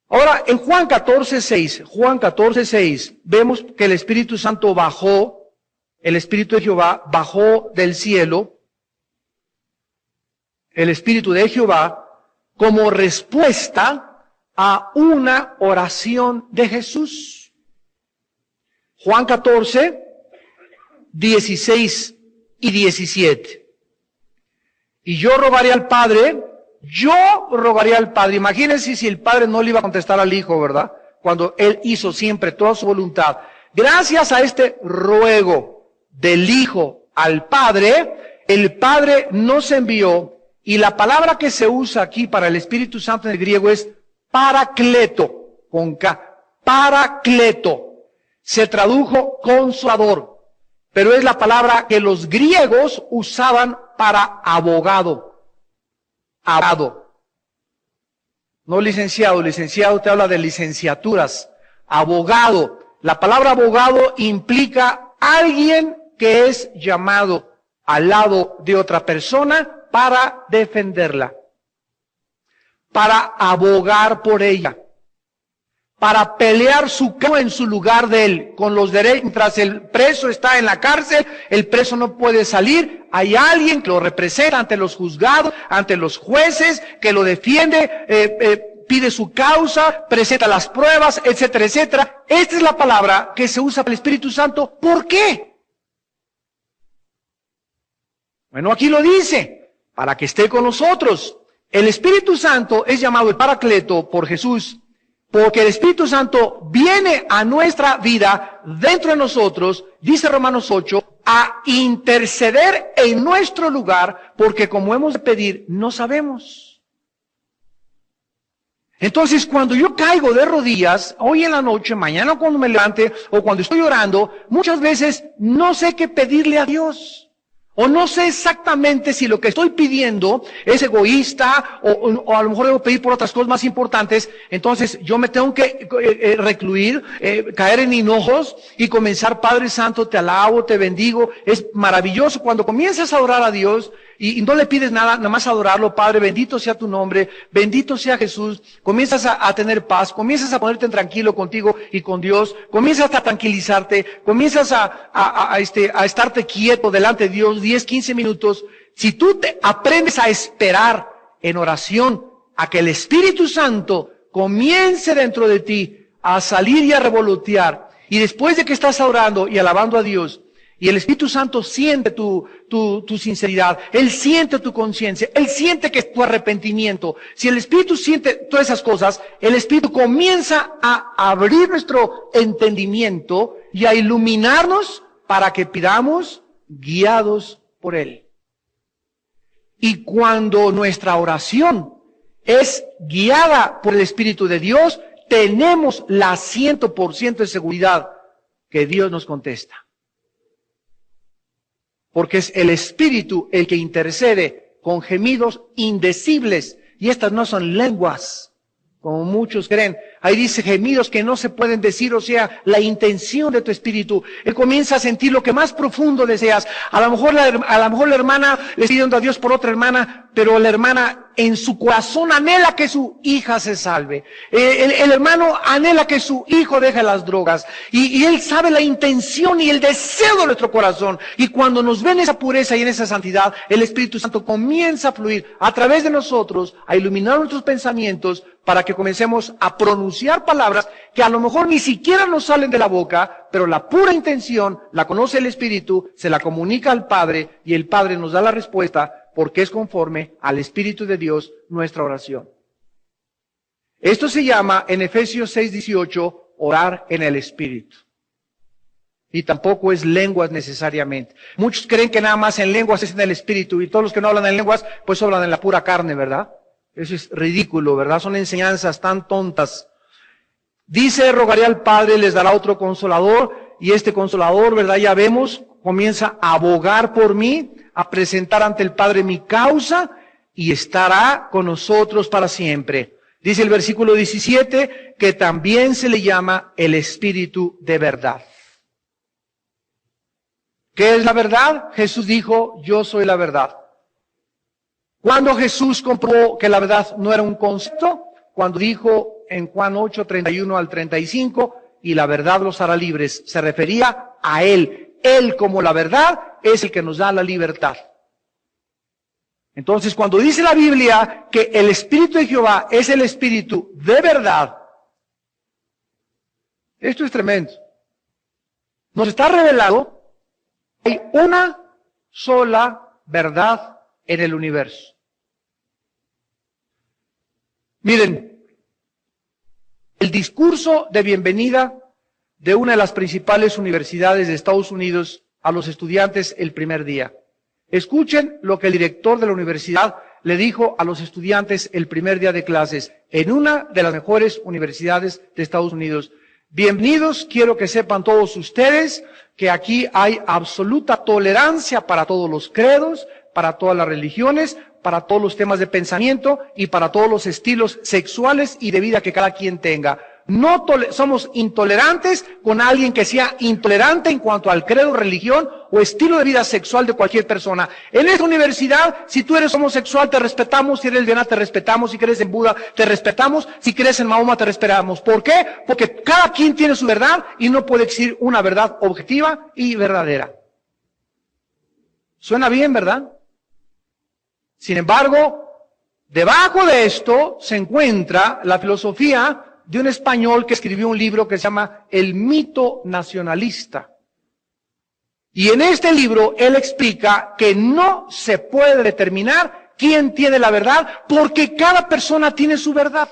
Ahora, en Juan 14:6, vemos que el Espíritu Santo bajó, el Espíritu de Jehová bajó del cielo, el Espíritu de Jehová, como respuesta a una oración de Jesús. Juan 14, 16 y 17. Y yo rogaré al Padre. Imagínense si el Padre no le iba a contestar al Hijo, ¿verdad? Cuando Él hizo siempre toda su voluntad. Gracias a este ruego del Hijo al Padre, el Padre nos envió, y la palabra que se usa aquí para el Espíritu Santo en el griego es parakleto, con K, parakleto. Se tradujo consolador, pero es la palabra que los griegos usaban para abogado. Abogado. No licenciado, licenciado te habla de licenciaturas. Abogado. La palabra abogado implica alguien que es llamado al lado de otra persona para defenderla, para abogar por ella, para pelear su causa en su lugar de él, con los derechos. Mientras el preso está en la cárcel, el preso no puede salir, hay alguien que lo representa ante los juzgados, ante los jueces, que lo defiende, pide su causa, presenta las pruebas, etcétera, etcétera. Esta es la palabra que se usa para el Espíritu Santo. ¿Por qué? Bueno, aquí lo dice, para que esté con nosotros. El Espíritu Santo es llamado el Paracleto por Jesús, porque el Espíritu Santo viene a nuestra vida, dentro de nosotros, dice Romanos 8, a interceder en nuestro lugar, porque como hemos de pedir, no sabemos. Entonces, cuando yo caigo de rodillas, hoy en la noche, mañana cuando me levante, o cuando estoy orando, muchas veces no sé qué pedirle a Dios. O no sé exactamente si lo que estoy pidiendo es egoísta o a lo mejor debo pedir por otras cosas más importantes. Entonces yo me tengo que recluir, caer en hinojos y comenzar, Padre Santo, te alabo, te bendigo. Es maravilloso cuando comienzas a adorar a Dios y no le pides nada, nada más adorarlo. Padre, bendito sea tu nombre, bendito sea Jesús. Comienzas a tener paz, comienzas a ponerte tranquilo contigo y con Dios, comienzas a tranquilizarte, comienzas a estarte quieto delante de Dios 10, 15 minutos. Si tú te aprendes a esperar en oración a que el Espíritu Santo comience dentro de ti a salir y a revolotear, y después de que estás orando y alabando a Dios, y el Espíritu Santo siente tu sinceridad, Él siente tu conciencia, Él siente que es tu arrepentimiento. Si el Espíritu siente todas esas cosas, el Espíritu comienza a abrir nuestro entendimiento y a iluminarnos para que pidamos guiados por Él. Y cuando nuestra oración es guiada por el Espíritu de Dios, tenemos la 100% de seguridad que Dios nos contesta. Porque es el Espíritu el que intercede con gemidos indecibles. Y estas no son lenguas, como muchos creen. Ahí dice gemidos que no se pueden decir, o sea, la intención de tu espíritu. Él comienza a sentir lo que más profundo deseas. A lo mejor la hermana le está pidiendo a Dios por otra hermana, pero la hermana en su corazón anhela que su hija se salve. El hermano anhela que su hijo deje las drogas. Y él sabe la intención y el deseo de nuestro corazón. Y cuando nos ven esa pureza y en esa santidad, el Espíritu Santo comienza a fluir a través de nosotros, a iluminar nuestros pensamientos, para que comencemos a pronunciar palabras que a lo mejor ni siquiera nos salen de la boca, pero la pura intención la conoce el Espíritu, se la comunica al Padre y el Padre nos da la respuesta porque es conforme al Espíritu de Dios nuestra oración. Esto se llama en Efesios 6:18 orar en el Espíritu. Y tampoco es lenguas necesariamente. Muchos creen que nada más en lenguas es en el Espíritu y todos los que no hablan en lenguas pues hablan en la pura carne, ¿verdad? Eso es ridículo, ¿verdad? Son enseñanzas tan tontas. Dice, rogaré al Padre, les dará otro consolador, y este consolador, ¿verdad? Ya vemos, comienza a abogar por mí, a presentar ante el Padre mi causa, y estará con nosotros para siempre. Dice el versículo 17, que también se le llama el Espíritu de verdad. ¿Qué es la verdad? Jesús dijo, yo soy la verdad. Cuando Jesús comprobó que la verdad no era un concepto, cuando dijo en Juan 8:31 al 35, y la verdad los hará libres, se refería a Él. Él como la verdad es el que nos da la libertad. Entonces, cuando dice la Biblia que el Espíritu de Jehová es el Espíritu de verdad, esto es tremendo. Nos está revelado que hay una sola verdad en el universo. Miren, el discurso de bienvenida de una de las principales universidades de Estados Unidos a los estudiantes el primer día. Escuchen lo que el director de la universidad le dijo a los estudiantes el primer día de clases en una de las mejores universidades de Estados Unidos. Bienvenidos, quiero que sepan todos ustedes que aquí hay absoluta tolerancia para todos los credos, para todas las religiones, para todos los temas de pensamiento y para todos los estilos sexuales y de vida que cada quien tenga. No somos intolerantes con alguien que sea intolerante en cuanto al credo, religión o estilo de vida sexual de cualquier persona. En esta universidad, si tú eres homosexual, te respetamos. Si eres lesbiana, te respetamos. Si crees en Buda, te respetamos. Si crees en Mahoma, te respetamos. ¿Por qué? Porque cada quien tiene su verdad y no puede existir una verdad objetiva y verdadera. Suena bien, ¿verdad? Sin embargo, debajo de esto se encuentra la filosofía de un español que escribió un libro que se llama El mito nacionalista. Y en este libro él explica que no se puede determinar quién tiene la verdad porque cada persona tiene su verdad.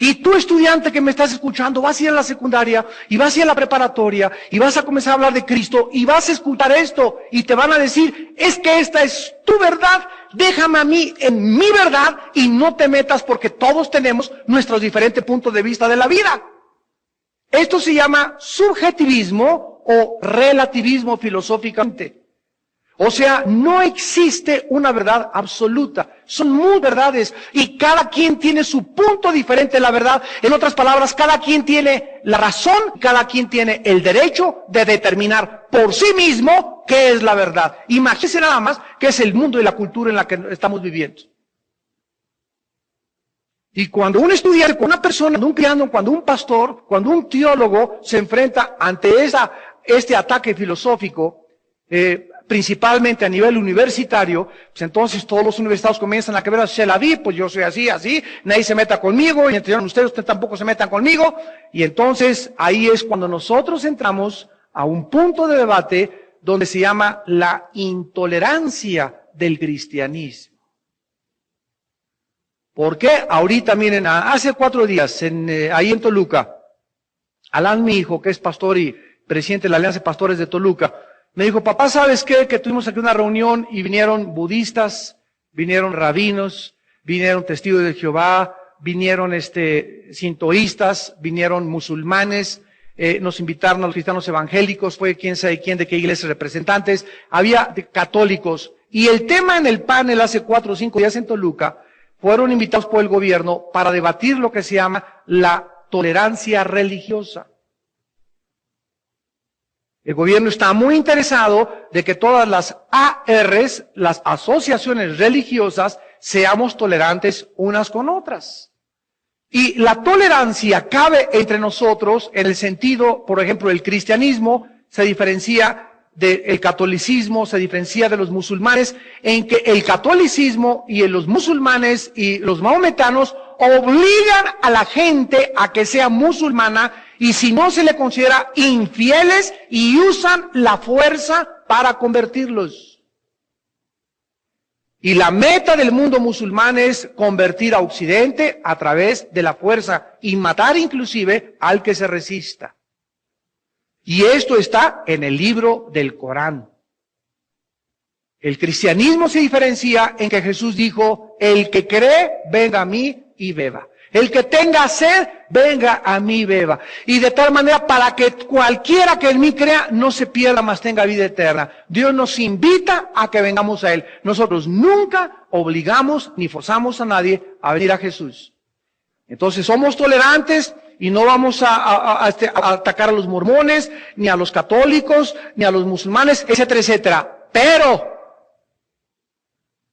Y tú, estudiante que me estás escuchando, vas a ir a la secundaria y vas a ir a la preparatoria y vas a comenzar a hablar de Cristo y vas a escuchar esto y te van a decir, es que esta es tu verdad, déjame a mí en mi verdad y no te metas porque todos tenemos nuestros diferentes puntos de vista de la vida. Esto se llama subjetivismo o relativismo filosóficamente. O sea, no existe una verdad absoluta. Son muchas verdades y cada quien tiene su punto diferente de la verdad. En otras palabras, cada quien tiene la razón, cada quien tiene el derecho de determinar por sí mismo qué es la verdad. Imagínense nada más qué es el mundo y la cultura en la que estamos viviendo. Y cuando un estudiante, cuando una persona, cuando un cristiano, cuando un pastor, cuando un teólogo se enfrenta ante este ataque filosófico, principalmente a nivel universitario, pues entonces todos los universitarios comienzan a quebrar, se la vi, pues yo soy así, nadie se meta conmigo, y entre ustedes tampoco se metan conmigo, y entonces ahí es cuando nosotros entramos a un punto de debate donde se llama la intolerancia del cristianismo. ¿Por qué? Ahorita, miren, hace 4 días, ahí en Toluca, Alan, mi hijo, que es pastor y presidente de la Alianza de Pastores de Toluca, me dijo, papá, ¿sabes qué? Que tuvimos aquí una reunión y vinieron budistas, vinieron rabinos, vinieron testigos de Jehová, vinieron sintoístas, vinieron musulmanes, nos invitaron a los cristianos evangélicos, fue quién sabe quién, de qué iglesias representantes, había católicos. Y el tema en el panel hace 4 o 5 días en Toluca, fueron invitados por el gobierno para debatir lo que se llama la tolerancia religiosa. El gobierno está muy interesado de que todas las ARs, las asociaciones religiosas, seamos tolerantes unas con otras. Y la tolerancia cabe entre nosotros en el sentido, por ejemplo, el cristianismo se diferencia del catolicismo, se diferencia de los musulmanes, en que el catolicismo y los musulmanes y los mahometanos obligan a la gente a que sea musulmana, y si no se le considera infieles y usan la fuerza para convertirlos. Y la meta del mundo musulmán es convertir a Occidente a través de la fuerza y matar inclusive al que se resista. Y esto está en el libro del Corán. El cristianismo se diferencia en que Jesús dijo, el que cree, venga a mí y beba. El que tenga sed, venga a mí y beba. Y de tal manera para que cualquiera que en mí crea no se pierda, mas tenga vida eterna. Dios nos invita a que vengamos a Él. Nosotros nunca obligamos ni forzamos a nadie a venir a Jesús. Entonces somos tolerantes y no vamos a atacar a los mormones, ni a los católicos, ni a los musulmanes, etcétera, etcétera. Pero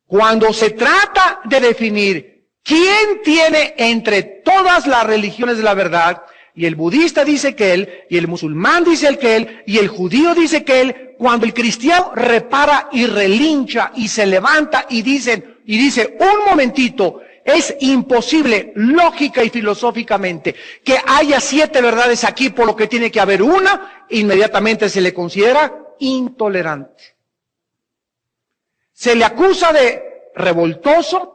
cuando se trata de definir ¿quién tiene entre todas las religiones de la verdad? Y el budista dice que él, y el musulmán dice que él, y el judío dice que él. Cuando el cristiano repara y relincha y se levanta y dice, un momentito, es imposible, lógica y filosóficamente, que haya 7 verdades aquí, por lo que tiene que haber una, inmediatamente se le considera intolerante. Se le acusa de revoltoso,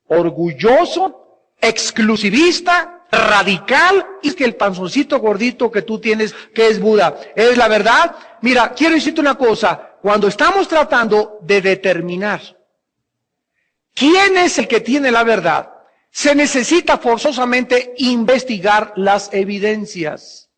orgulloso, exclusivista, radical, y es que el panzoncito gordito que tú tienes, que es Buda, ¿es la verdad? Mira, quiero decirte una cosa, cuando estamos tratando de determinar quién es el que tiene la verdad, se necesita forzosamente investigar las evidencias.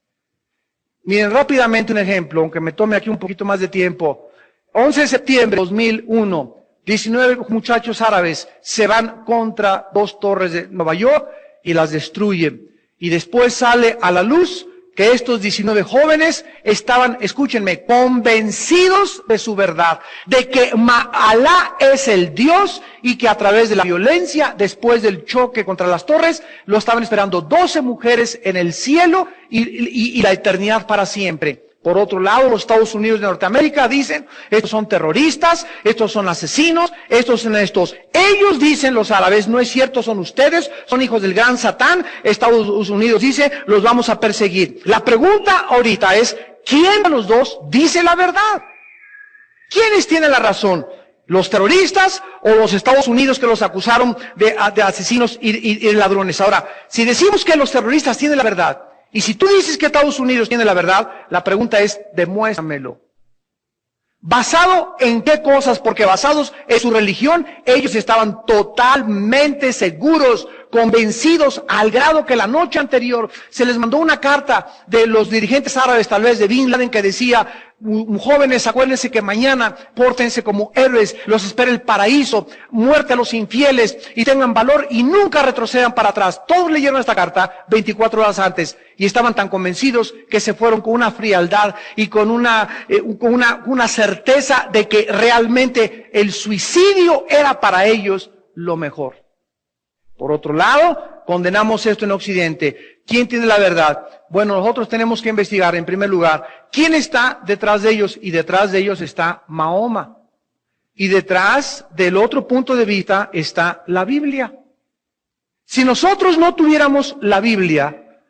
Miren rápidamente un ejemplo, aunque me tome aquí un poquito más de tiempo. 11 de septiembre de 2001. 19 muchachos árabes se van contra 2 torres de Nueva York y las destruyen. Y después sale a la luz que estos 19 jóvenes estaban, escúchenme, convencidos de su verdad, de que Alá es el Dios y que a través de la violencia, después del choque contra las torres, lo estaban esperando 12 mujeres en el cielo y la eternidad para siempre. Por otro lado, los Estados Unidos de Norteamérica dicen, estos son terroristas, estos son asesinos, estos son estos. Ellos dicen, los árabes, no es cierto, son ustedes, son hijos del gran Satán. Estados Unidos dice, los vamos a perseguir. La pregunta ahorita es, ¿quién de los dos dice la verdad? ¿Quiénes tienen la razón? ¿Los terroristas o los Estados Unidos que los acusaron de asesinos y de ladrones? Ahora, si decimos que los terroristas tienen la verdad, y si tú dices que Estados Unidos tiene la verdad, la pregunta es, demuéstramelo. ¿Basado en qué cosas? Porque basados en su religión, ellos estaban totalmente seguros, convencidos, al grado que la noche anterior se les mandó una carta de los dirigentes árabes, tal vez de Bin Laden, que decía, jóvenes, acuérdense que mañana pórtense como héroes, los espera el paraíso, muerte a los infieles, y tengan valor y nunca retrocedan para atrás. Todos leyeron esta carta 24 horas antes y estaban tan convencidos que se fueron con una frialdad y con una certeza de que realmente el suicidio era para ellos lo mejor. Por otro lado, condenamos esto en Occidente. ¿Quién tiene la verdad? Bueno, nosotros tenemos que investigar, en primer lugar, quién está detrás de ellos, y detrás de ellos está Mahoma. Y detrás del otro punto de vista está la Biblia. Si nosotros no tuviéramos la Biblia,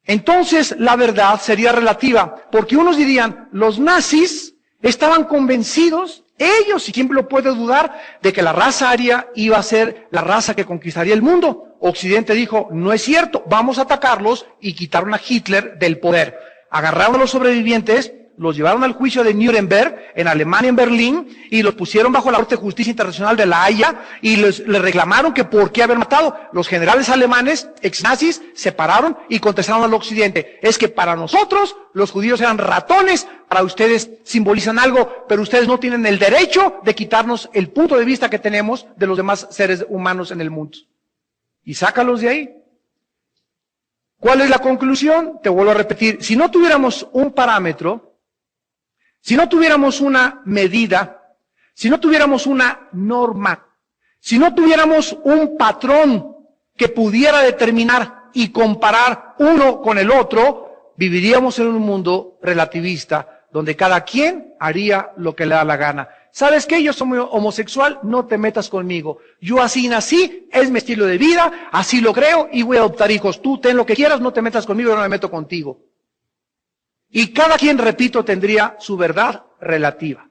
entonces la verdad sería relativa, porque unos dirían, los nazis estaban convencidos, ellos, y quién lo puede dudar, de que la raza aria iba a ser la raza que conquistaría el mundo. Occidente dijo, no es cierto, vamos a atacarlos, y quitaron a Hitler del poder. Agarraron a los sobrevivientes, los llevaron al juicio de Nuremberg, en Alemania, en Berlín, y los pusieron bajo la Corte de Justicia Internacional de la Haya, y les reclamaron que por qué haber matado. Los generales alemanes, ex-nazis, se pararon y contestaron al Occidente, es que para nosotros los judíos eran ratones, para ustedes simbolizan algo, pero ustedes no tienen el derecho de quitarnos el punto de vista que tenemos de los demás seres humanos en el mundo. Y sácalos de ahí. ¿Cuál es la conclusión? Te vuelvo a repetir, si no tuviéramos un parámetro, si no tuviéramos una medida, si no tuviéramos una norma, si no tuviéramos un patrón que pudiera determinar y comparar uno con el otro, viviríamos en un mundo relativista, donde cada quien haría lo que le da la gana. ¿Sabes qué? Yo soy homosexual, no te metas conmigo. Yo así nací, es mi estilo de vida, así lo creo y voy a adoptar hijos. Tú ten lo que quieras, no te metas conmigo, yo no me meto contigo. Y cada quien, repito, tendría su verdad relativa.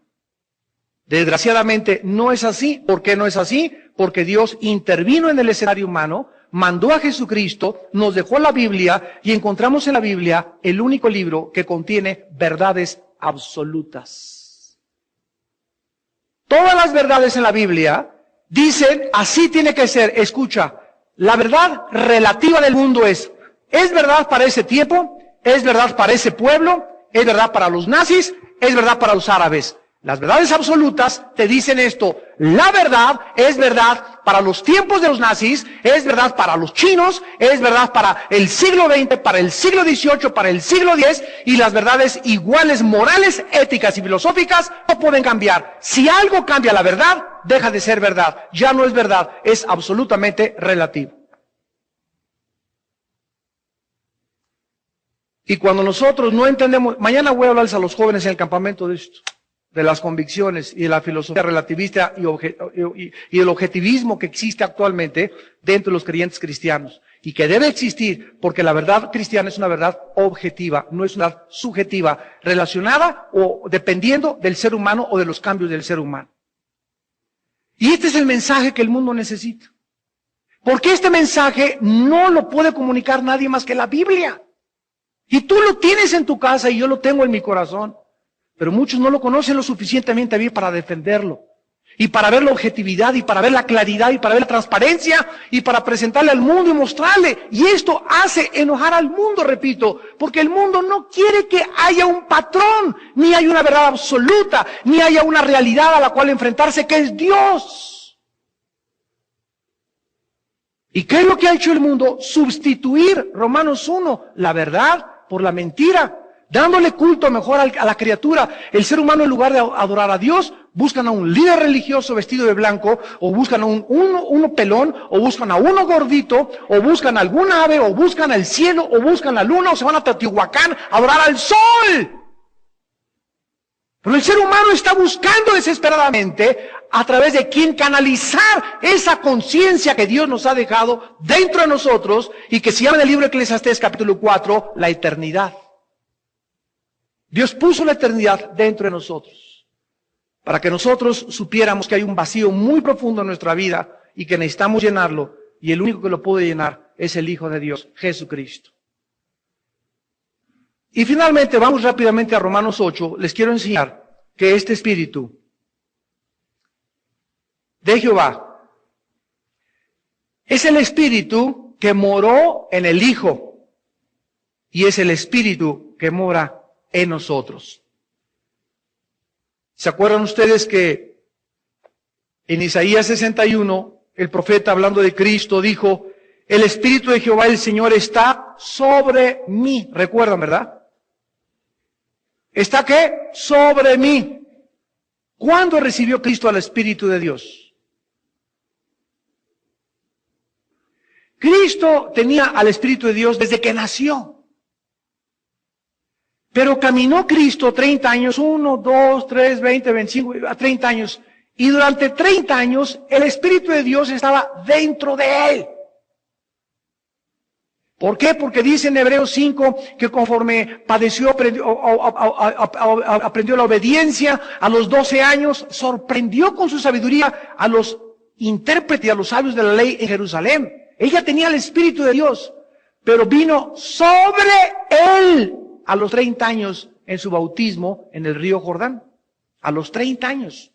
Desgraciadamente no es así. ¿Por qué no es así? Porque Dios intervino en el escenario humano, mandó a Jesucristo, nos dejó la Biblia y encontramos en la Biblia el único libro que contiene verdades absolutas. Todas las verdades en la Biblia dicen, así tiene que ser. Escucha, la verdad relativa del mundo es verdad para ese tiempo, es verdad para ese pueblo, es verdad para los nazis, es verdad para los árabes. Las verdades absolutas te dicen esto, la verdad es verdad para los tiempos de los nazis, es verdad para los chinos, es verdad para el siglo XX, para el siglo XVIII, para el siglo X, y las verdades iguales, morales, éticas y filosóficas no pueden cambiar. Si algo cambia la verdad, deja de ser verdad, ya no es verdad, es absolutamente relativo. Y cuando nosotros no entendemos, mañana voy a hablarles a los jóvenes en el campamento de esto, de las convicciones y de la filosofía relativista y el objetivismo que existe actualmente dentro de los creyentes cristianos y que debe existir porque la verdad cristiana es una verdad objetiva, no es una verdad subjetiva, relacionada o dependiendo del ser humano o de los cambios del ser humano. Y este es el mensaje que el mundo necesita. Porque este mensaje no lo puede comunicar nadie más que la Biblia. Y tú lo tienes en tu casa y yo lo tengo en mi corazón. Pero muchos no lo conocen lo suficientemente bien para defenderlo. Y para ver la objetividad, y para ver la claridad, y para ver la transparencia, y para presentarle al mundo y mostrarle. Y esto hace enojar al mundo, repito, porque el mundo no quiere que haya un patrón, ni haya una verdad absoluta, ni haya una realidad a la cual enfrentarse, que es Dios. ¿Y qué es lo que ha hecho el mundo? Sustituir, Romanos 1, la verdad por la mentira. Dándole culto mejor a la criatura. El ser humano, en lugar de adorar a Dios, buscan a un líder religioso vestido de blanco, o buscan a uno pelón, o buscan a uno gordito, o buscan a algún ave, o buscan al cielo, o buscan la luna, o se van a Teotihuacán a adorar al sol. Pero el ser humano está buscando desesperadamente a través de quien canalizar esa conciencia que Dios nos ha dejado dentro de nosotros y que se llama en el libro de Eclesiastés capítulo 4, la eternidad. Dios puso la eternidad dentro de nosotros, para que nosotros supiéramos que hay un vacío muy profundo en nuestra vida y que necesitamos llenarlo, y el único que lo puede llenar es el Hijo de Dios, Jesucristo. Y finalmente, vamos rápidamente a Romanos 8, les quiero enseñar que este Espíritu de Jehová es el Espíritu que moró en el Hijo, y es el Espíritu que mora en nosotros. ¿Se acuerdan ustedes que en Isaías 61, el profeta hablando de Cristo dijo, el Espíritu de Jehová el Señor está sobre mí? ¿Recuerdan, verdad? ¿Está qué? Sobre mí. ¿Cuándo recibió Cristo al Espíritu de Dios? Cristo tenía al Espíritu de Dios desde que nació. Pero caminó Cristo 30 años, 1, 2, 3, 20, 25, a 30 años. Y durante 30 años el Espíritu de Dios estaba dentro de él. ¿Por qué? Porque dice en Hebreos 5 que conforme padeció, aprendió la obediencia a los 12 años, sorprendió con su sabiduría a los intérpretes y a los sabios de la ley en Jerusalén. Ella tenía el Espíritu de Dios, pero vino sobre él a los 30 años en su bautismo en el río Jordán. A los 30 años.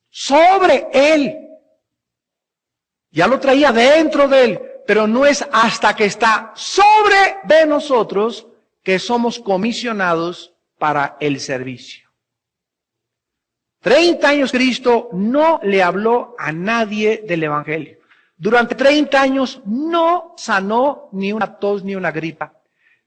Sobre él. Ya lo traía dentro de él. Pero no es hasta que está sobre de nosotros que somos comisionados para el servicio. 30 años Cristo no le habló a nadie del Evangelio. Durante 30 años no sanó ni una tos ni una gripa.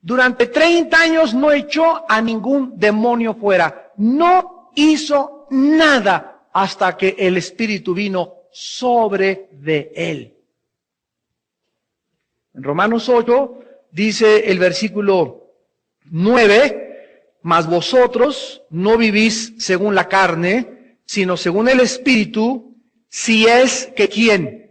Durante 30 años no echó a ningún demonio fuera. No hizo nada hasta que el Espíritu vino sobre de él. En Romanos 8 dice el versículo 9, mas vosotros no vivís según la carne, sino según el Espíritu, si es que ¿quién?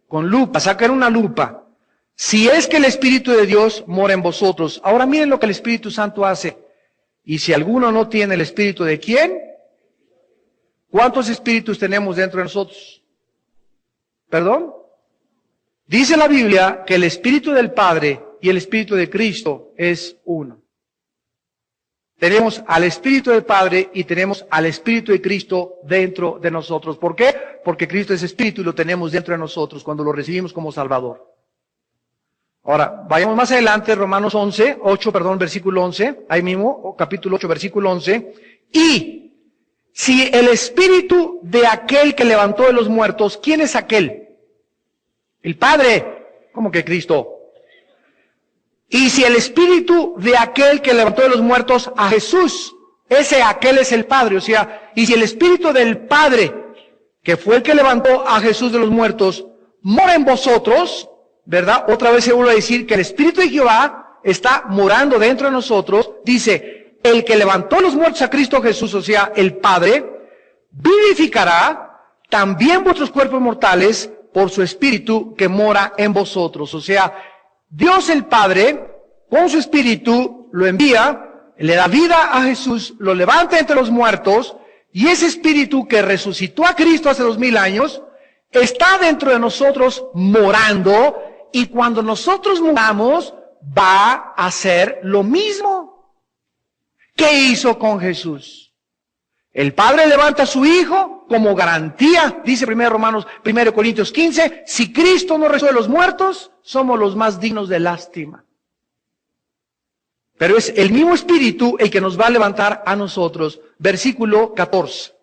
Con lupa, saquen una lupa. Si es que el Espíritu de Dios mora en vosotros. Ahora miren lo que el Espíritu Santo hace. Y si alguno no tiene el Espíritu de ¿quién? ¿Cuántos espíritus tenemos dentro de nosotros? ¿Perdón? Dice la Biblia que el Espíritu del Padre y el Espíritu de Cristo es uno. Tenemos al Espíritu del Padre y tenemos al Espíritu de Cristo dentro de nosotros. ¿Por qué? Porque Cristo es Espíritu y lo tenemos dentro de nosotros cuando lo recibimos como Salvador. Ahora, vayamos más adelante, Romanos 8, versículo 11, ahí mismo, capítulo 8, versículo 11. Y si el Espíritu de aquel que levantó de los muertos, ¿quién es aquel? El Padre. ¿Cómo que Cristo? Y si el Espíritu de aquel que levantó de los muertos a Jesús, aquel es el Padre, o sea, y si el Espíritu del Padre, que fue el que levantó a Jesús de los muertos, mora en vosotros, ¿verdad? Otra vez se vuelve a decir que el Espíritu de Jehová está morando dentro de nosotros. Dice, el que levantó los muertos a Cristo Jesús, o sea, el Padre, vivificará también vuestros cuerpos mortales por su Espíritu que mora en vosotros. O sea, Dios el Padre, con su Espíritu, lo envía, le da vida a Jesús, lo levanta entre los muertos, y ese Espíritu que resucitó a Cristo hace 2000 años, está dentro de nosotros morando, y cuando nosotros moramos, va a hacer lo mismo. ¿Qué hizo con Jesús? El Padre levanta a su Hijo como garantía, dice 1 Corintios 15, si Cristo no resucitó de los muertos, somos los más dignos de lástima. Pero es el mismo Espíritu el que nos va a levantar a nosotros. Versículo 14.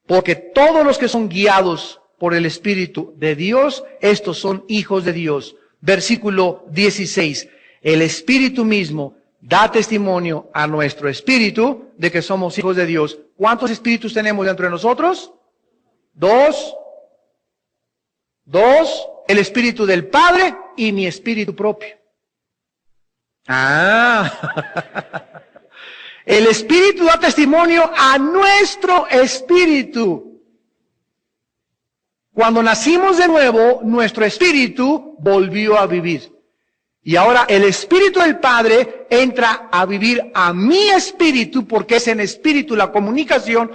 Porque todos los que son guiados por el Espíritu de Dios, estos son hijos de Dios. Versículo 16. El Espíritu mismo da testimonio a nuestro espíritu de que somos hijos de Dios. ¿Cuántos espíritus tenemos dentro de nosotros? Dos. El Espíritu del Padre y mi espíritu propio. El Espíritu da testimonio a nuestro espíritu. Cuando nacimos de nuevo, nuestro espíritu volvió a vivir. Y ahora el Espíritu del Padre entra a vivir a mi espíritu, porque es en espíritu la comunicación